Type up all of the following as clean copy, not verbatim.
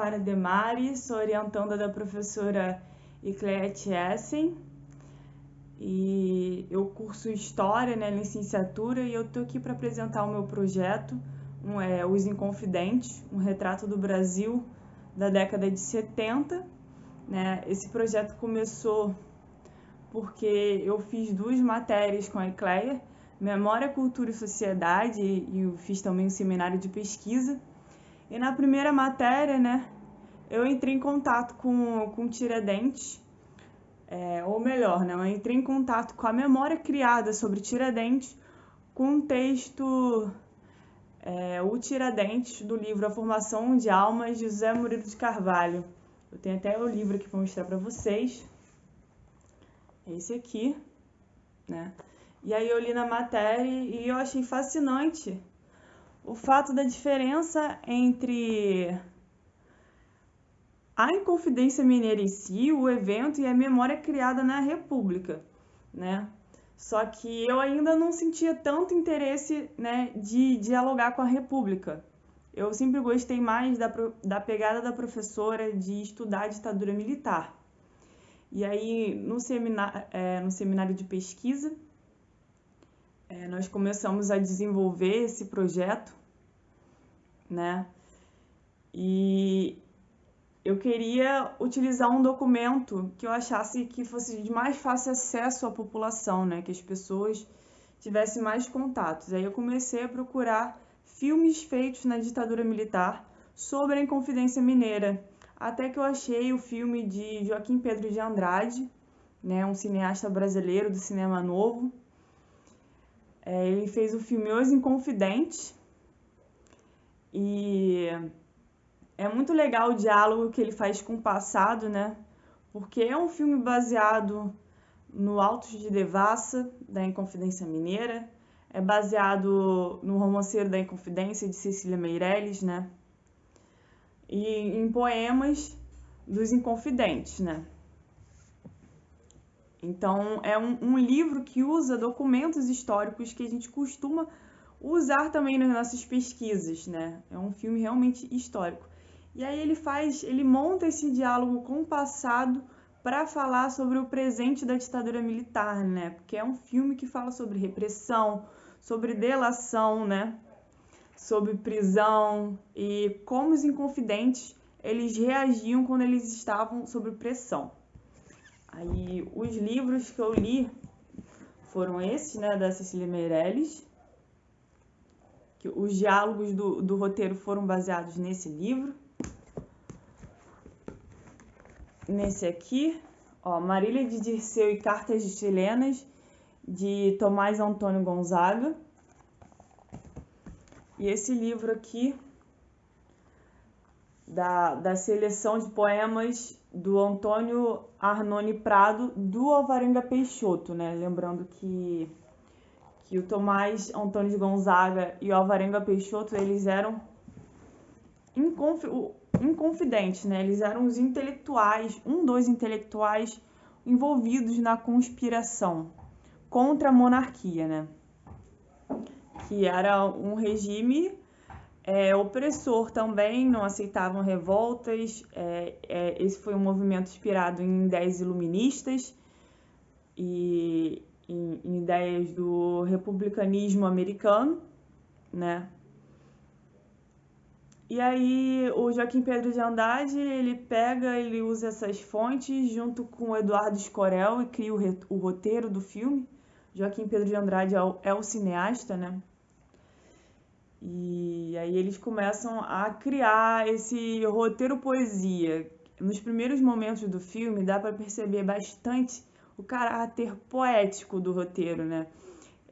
Clara Demari, sou orientanda da professora Icleete Essen e eu curso História, né, licenciatura, e eu estou aqui para apresentar o meu projeto, Os Inconfidentes, um retrato do Brasil da década de 70. Né? Esse projeto começou porque eu fiz 2 matérias com a Ecleia, Memória, Cultura e Sociedade, e eu fiz também um seminário de pesquisa. E na primeira matéria, né, eu entrei em contato com Tiradentes, ou melhor, né, eu entrei em contato com a memória criada sobre Tiradentes com um texto, O Tiradentes, do livro A Formação de Almas, de José Murilo de Carvalho. Eu tenho até o livro aqui para mostrar para vocês. Esse aqui, né? E aí eu li na matéria e eu achei fascinante o fato da diferença entre a Inconfidência Mineira em si, o evento, e a memória criada na República, né? Só que eu ainda não sentia tanto interesse, né, de dialogar com a República. Eu sempre gostei mais da pegada da professora de estudar a ditadura militar. E aí, no seminário de pesquisa, nós começamos a desenvolver esse projeto, né? E eu queria utilizar um documento que eu achasse que fosse de mais fácil acesso à população, né? Que as pessoas tivessem mais contatos. Aí eu comecei a procurar filmes feitos na ditadura militar sobre a Inconfidência Mineira, até que eu achei o filme de Joaquim Pedro de Andrade, né? Um cineasta brasileiro do cinema novo. Ele fez o filme Os Inconfidentes e é muito legal o diálogo que ele faz com o passado, né? Porque é um filme baseado no Autos de Devassa, da Inconfidência Mineira, é baseado no Romanceiro da Inconfidência, de Cecília Meirelles, né? E em poemas dos Inconfidentes, né? Então, é um livro que usa documentos históricos que a gente costuma usar também nas nossas pesquisas, né? É um filme realmente histórico. E aí ele monta esse diálogo com o passado para falar sobre o presente da ditadura militar, né? Porque é um filme que fala sobre repressão, sobre delação, né? Sobre prisão e como os inconfidentes eles reagiam quando eles estavam sob pressão. Aí os livros que eu li foram esses, né, da Cecília Meirelles, que os diálogos do roteiro foram baseados nesse livro. Nesse aqui, ó, Marília de Dirceu e Cartas de Chilenas, de Tomás Antônio Gonzaga. E esse livro aqui, da seleção de poemas do Antônio Arnone Prado, do Alvarenga Peixoto, né? Lembrando que o Tomás Antônio de Gonzaga e o Alvarenga Peixoto, eles eram inconfidentes, né? Eles eram os intelectuais, dos intelectuais envolvidos na conspiração contra a monarquia, né? Que era um regime opressor também, não aceitavam revoltas. Esse foi um movimento inspirado em ideias iluministas e em ideias do republicanismo americano, né? E aí o Joaquim Pedro de Andrade, ele usa essas fontes junto com o Eduardo Escorel e cria o roteiro do filme. Joaquim Pedro de Andrade é o cineasta, né? E aí eles começam a criar esse roteiro poesia. Nos primeiros momentos do filme dá para perceber bastante o caráter poético do roteiro, né?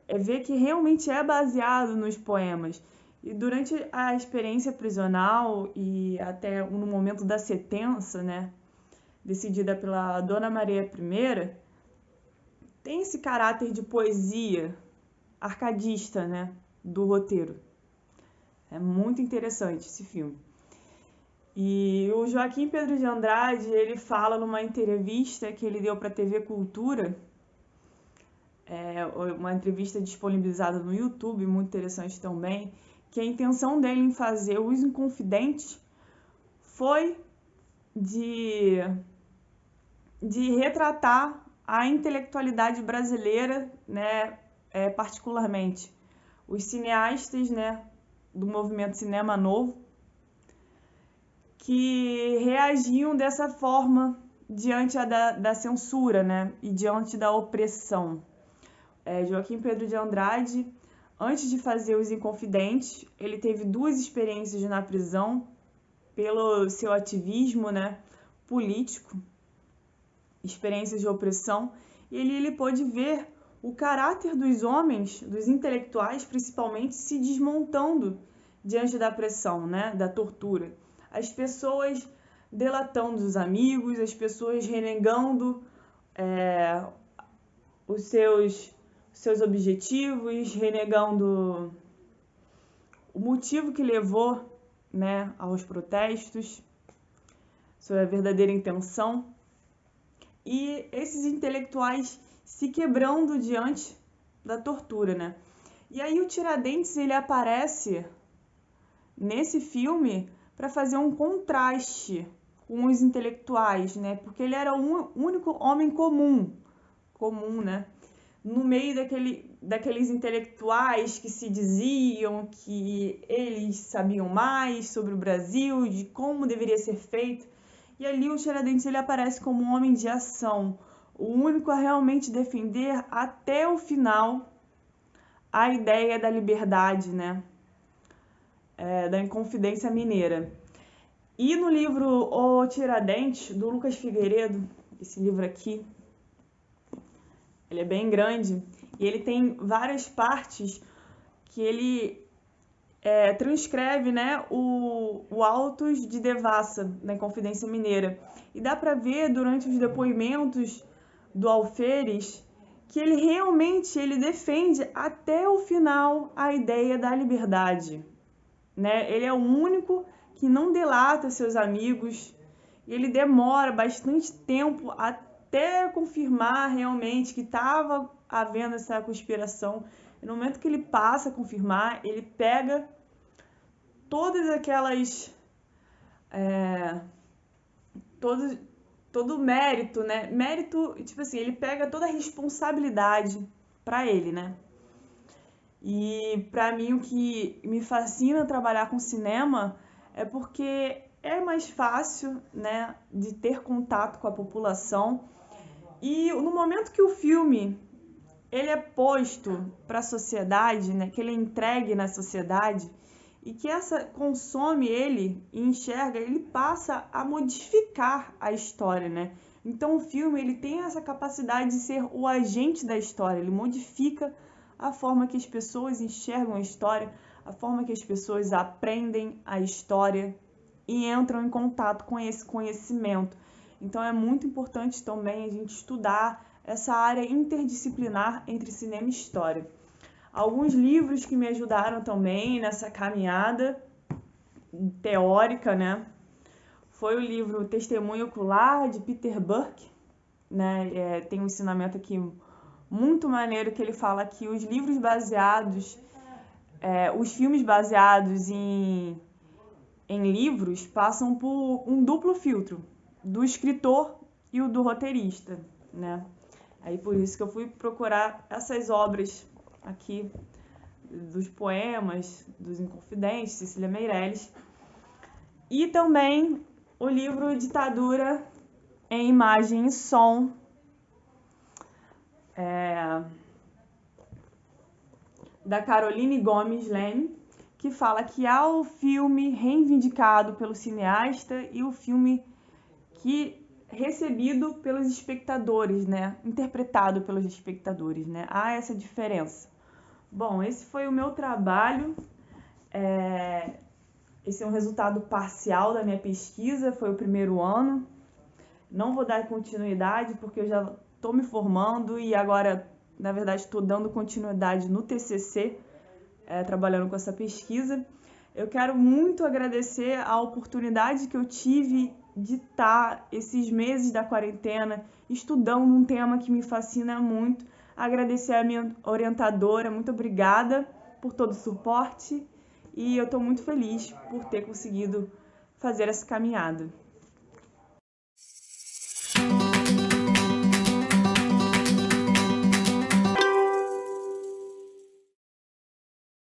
É ver que realmente é baseado nos poemas. E durante a experiência prisional e até no momento da sentença, né, decidida pela Dona Maria I, tem esse caráter de poesia arcadista, né, do roteiro. É muito interessante esse filme. E o Joaquim Pedro de Andrade, ele fala numa entrevista que ele deu para a TV Cultura, uma entrevista disponibilizada no YouTube, muito interessante também, que a intenção dele em fazer Os Inconfidentes foi de retratar a intelectualidade brasileira, né, particularmente os cineastas, né, do movimento Cinema Novo, que reagiam dessa forma diante da censura, né, e diante da opressão. Joaquim Pedro de Andrade, antes de fazer Os Inconfidentes, ele teve 2 experiências na prisão pelo seu ativismo, né, político, experiências de opressão, e ele pôde ver o caráter dos homens, dos intelectuais principalmente, se desmontando diante da pressão, né, da tortura. As pessoas delatando os amigos, as pessoas renegando os seus objetivos, renegando o motivo que levou, né, aos protestos, sua verdadeira intenção. E esses intelectuais se quebrando diante da tortura, né? E aí o Tiradentes, ele aparece nesse filme para fazer um contraste com os intelectuais, né? Porque ele era o único homem comum, né? No meio daqueles intelectuais que se diziam que eles sabiam mais sobre o Brasil, de como deveria ser feito. E ali o Tiradentes, ele aparece como um homem de ação, o único a realmente defender até o final a ideia da liberdade, né? Da Inconfidência Mineira. E no livro O Tiradentes, do Lucas Figueiredo, esse livro aqui, ele é bem grande e ele tem várias partes que ele transcreve, né, o Autos de Devassa, na Inconfidência Mineira. E dá para ver durante os depoimentos do Alferes que ele realmente defende até o final a ideia da liberdade, né? Ele é o único que não delata seus amigos e ele demora bastante tempo até confirmar realmente que estava havendo essa conspiração. E no momento que ele passa a confirmar, ele pega todas aquelas todo o mérito, né? Mérito, tipo assim, ele pega toda a responsabilidade para ele, né? E para mim o que me fascina trabalhar com cinema é porque é mais fácil, né, de ter contato com a população. E no momento que o filme ele é posto para a sociedade, né, que ele é entregue na sociedade e que essa consome ele e enxerga, ele passa a modificar a história, né? Então o filme ele tem essa capacidade de ser o agente da história, ele modifica a forma que as pessoas enxergam a história, a forma que as pessoas aprendem a história e entram em contato com esse conhecimento. Então é muito importante também a gente estudar essa área interdisciplinar entre cinema e história. Alguns livros que me ajudaram também nessa caminhada teórica, né? Foi o livro Testemunho Ocular, de Peter Burke, né? Tem um ensinamento aqui muito maneiro que ele fala que os livros baseados, os filmes baseados em livros passam por um duplo filtro, do escritor e o do roteirista, né? Aí por isso que eu fui procurar essas obras aqui dos poemas, dos Inconfidentes, Cecília Meirelles, e também o livro Ditadura em Imagem e Som, da Caroline Gomes Leme, que fala que há o filme reivindicado pelo cineasta e o filme que recebido pelos espectadores, né? Interpretado pelos espectadores, né? Há essa diferença. Bom, esse foi o meu trabalho. Esse é um resultado parcial da minha pesquisa, foi o primeiro ano. Não vou dar continuidade porque eu já estou me formando e agora, na verdade, estou dando continuidade no TCC, trabalhando com essa pesquisa. Eu quero muito agradecer a oportunidade que eu tive de estar esses meses da quarentena estudando um tema que me fascina muito. Agradecer a minha orientadora, muito obrigada por todo o suporte e eu estou muito feliz por ter conseguido fazer essa caminhada.